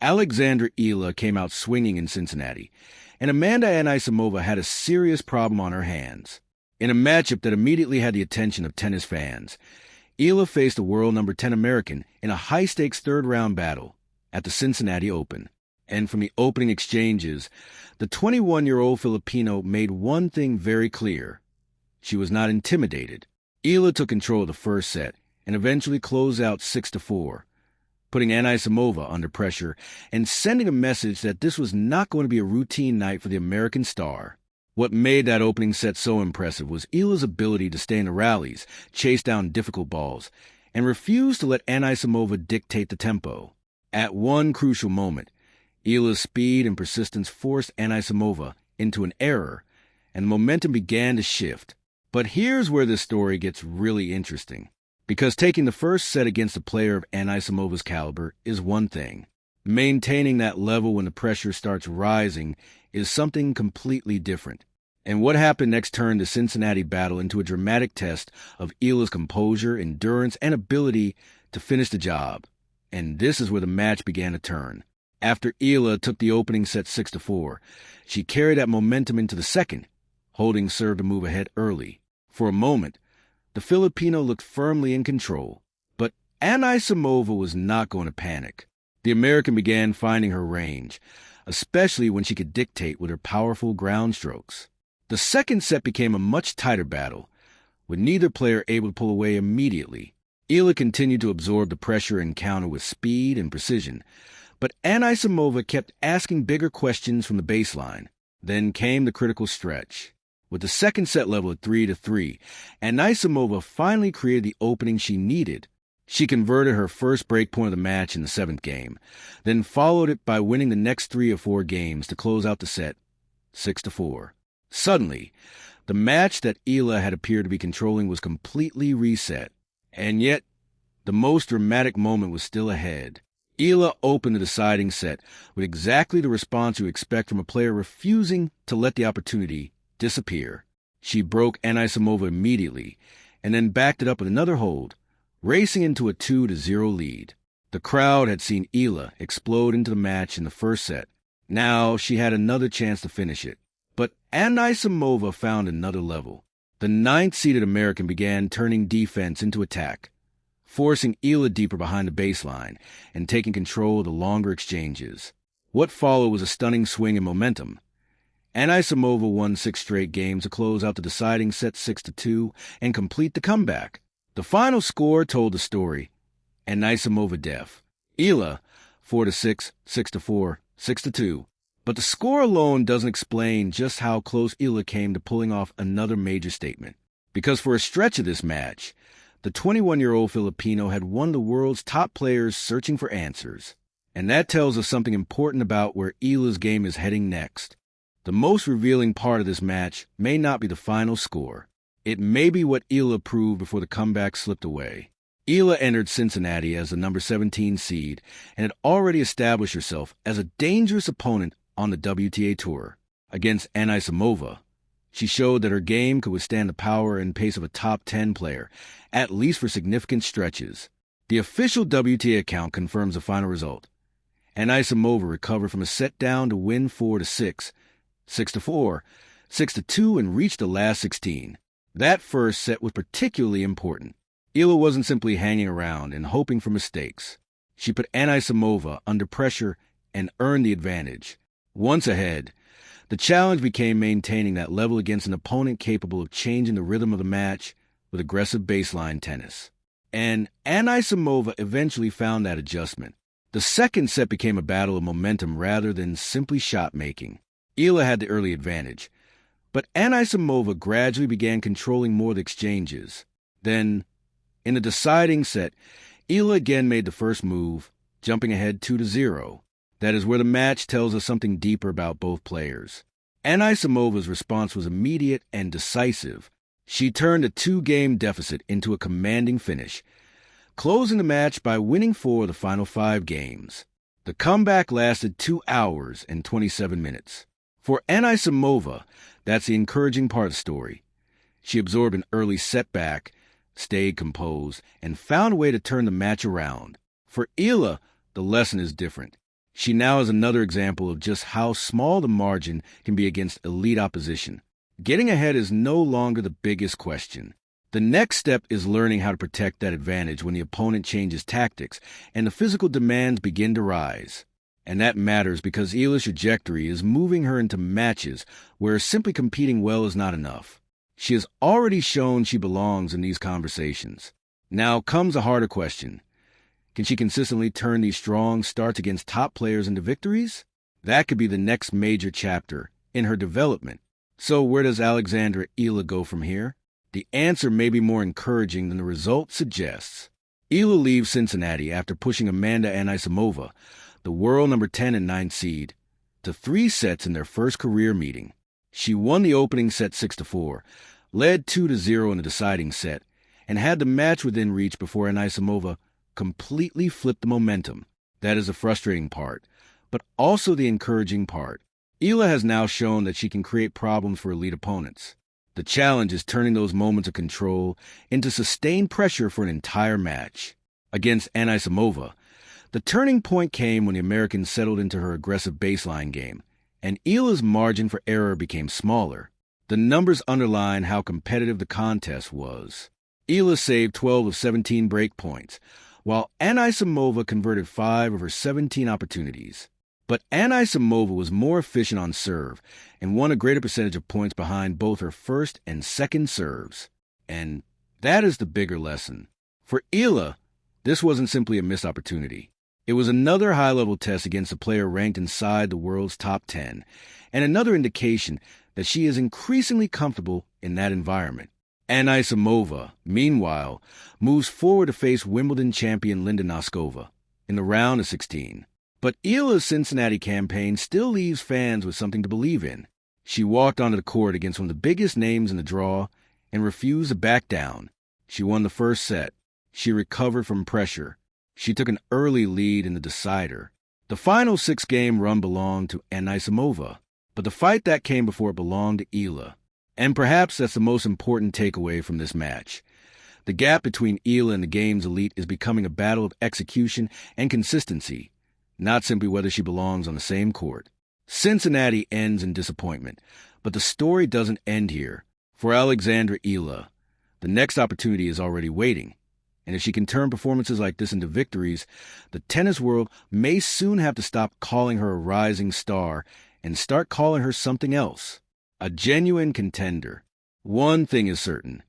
Alexandra Eala came out swinging in Cincinnati, and Amanda Anisimova had a serious problem on her hands. In a matchup that immediately had the attention of tennis fans, Eala faced the world number 10 American in a high-stakes third-round battle at the Cincinnati Open. And from the opening exchanges, the 21-year-old Filipino made one thing very clear. She was not intimidated. Eala took control of the first set and eventually closed out 6-4, putting Anisimova under pressure and sending a message that this was not going to be a routine night for the American star. What made that opening set so impressive was Eala's ability to stay in the rallies, chase down difficult balls, and refuse to let Anisimova dictate the tempo. At one crucial moment, Eala's speed and persistence forced Anisimova into an error, and the momentum began to shift. But here's where this story gets really interesting, because taking the first set against a player of Anisimova's caliber is one thing. Maintaining that level when the pressure starts rising is something completely different. And what happened next turned the Cincinnati battle into a dramatic test of Eala's composure, endurance, and ability to finish the job. And this is where the match began to turn. After Eala took the opening set 6-4, she carried that momentum into the second, holding serve to move ahead early. For a moment, the Filipino looked firmly in control, but Anisimova was not going to panic. The American began finding her range, especially when she could dictate with her powerful ground strokes. The second set became a much tighter battle, with neither player able to pull away immediately. Eala continued to absorb the pressure and counter with speed and precision, but Anisimova kept asking bigger questions from the baseline. Then came the critical stretch. With the second set level at 3-3, Anisimova finally created the opening she needed. She converted her first breakpoint of the match in the seventh game, then followed it by winning the next 3 or 4 games to close out the set 6-4. Suddenly, the match that Eala had appeared to be controlling was completely reset. And yet, the most dramatic moment was still ahead. Eala opened the deciding set with exactly the response you expect from a player refusing to let the opportunity disappear. She broke Anisimova immediately, and then backed it up with another hold, racing into a 2-0 lead. The crowd had seen Eala explode into the match in the first set. Now she had another chance to finish it. But Anisimova found another level. The ninth-seeded American began turning defense into attack, forcing Eala deeper behind the baseline and taking control of the longer exchanges. What followed was a stunning swing in momentum. Anisimova won 6 straight games to close out the deciding set 6-2 and complete the comeback. The final score told the story. Anisimova def. Eala 4-6, 6-4, 6-2. But the score alone doesn't explain just how close Eala came to pulling off another major statement. Because for a stretch of this match, the 21-year-old Filipino had one of the world's top players searching for answers. And that tells us something important about where Eala's game is heading next. The most revealing part of this match may not be the final score. It may be what Eala proved before the comeback slipped away. Eala entered Cincinnati as the number 17 seed and had already established herself as a dangerous opponent on the WTA Tour. Against Anisimova, she showed that her game could withstand the power and pace of a top 10 player, at least for significant stretches. The official WTA account confirms the final result. Anisimova recovered from a set down to win 4-6, 6-4, 6-2, and reached the last 16. That first set was particularly important. Eala wasn't simply hanging around and hoping for mistakes. She put Anisimova under pressure and earned the advantage. Once ahead, the challenge became maintaining that level against an opponent capable of changing the rhythm of the match with aggressive baseline tennis. And Anisimova eventually found that adjustment. The second set became a battle of momentum rather than simply shot-making. Eala had the early advantage, but Anisimova gradually began controlling more of the exchanges. Then, in the deciding set, Eala again made the first move, jumping ahead 2-0. That is where the match tells us something deeper about both players. Anisimova's response was immediate and decisive. She turned a 2-game deficit into a commanding finish, closing the match by winning 4 of the final 5 games. The comeback lasted 2 hours and 27 minutes. For Anisimova, that's the encouraging part of the story. She absorbed an early setback, stayed composed, and found a way to turn the match around. For Eala, the lesson is different. She now has another example of just how small the margin can be against elite opposition. Getting ahead is no longer the biggest question. The next step is learning how to protect that advantage when the opponent changes tactics and the physical demands begin to rise. And that matters because Eala's trajectory is moving her into matches where simply competing well is not enough. She has already shown she belongs in these conversations. Now comes a harder question. Can she consistently turn these strong starts against top players into victories? That could be the next major chapter in her development. So where does Alexandra Eala go from here? The answer may be more encouraging than the result suggests. Eala leaves Cincinnati after pushing Amanda Anisimova, the world number 10 and 9 seed, to 3 sets in their first career meeting. She won the opening set 6-4, led 2-0 in the deciding set, and had the match within reach before Anisimova completely flipped the momentum. That is the frustrating part, but also the encouraging part. Eala has now shown that she can create problems for elite opponents. The challenge is turning those moments of control into sustained pressure for an entire match. Against Anisimova, the turning point came when the American settled into her aggressive baseline game, and Eala's margin for error became smaller. The numbers underline how competitive the contest was. Eala saved 12 of 17 break points, while Anisimova converted 5 of her 17 opportunities. But Anisimova was more efficient on serve and won a greater percentage of points behind both her first and second serves. And that is the bigger lesson. For Eala, this wasn't simply a missed opportunity. It was another high-level test against a player ranked inside the world's top 10, and another indication that she is increasingly comfortable in that environment. Anisimova, meanwhile, moves forward to face Wimbledon champion Linda Noskova in the round of 16. But Eala's Cincinnati campaign still leaves fans with something to believe in. She walked onto the court against one of the biggest names in the draw and refused to back down. She won the first set. She recovered from pressure. She took an early lead in the decider. The final 6-game run belonged to Anisimova, but the fight that came before it belonged to Eala. And perhaps that's the most important takeaway from this match. The gap between Eala and the game's elite is becoming a battle of execution and consistency, not simply whether she belongs on the same court. Cincinnati ends in disappointment, but the story doesn't end here. For Alexandra Eala, the next opportunity is already waiting. And if she can turn performances like this into victories, the tennis world may soon have to stop calling her a rising star and start calling her something else, a genuine contender. One thing is certain.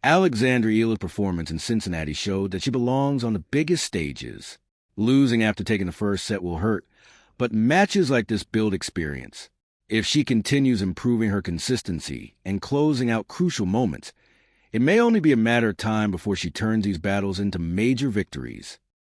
Alexandra Eala's performance in Cincinnati showed that she belongs on the biggest stages. Losing after taking the first set will hurt, but matches like this build experience. If she continues improving her consistency and closing out crucial moments, it may only be a matter of time before she turns these battles into major victories.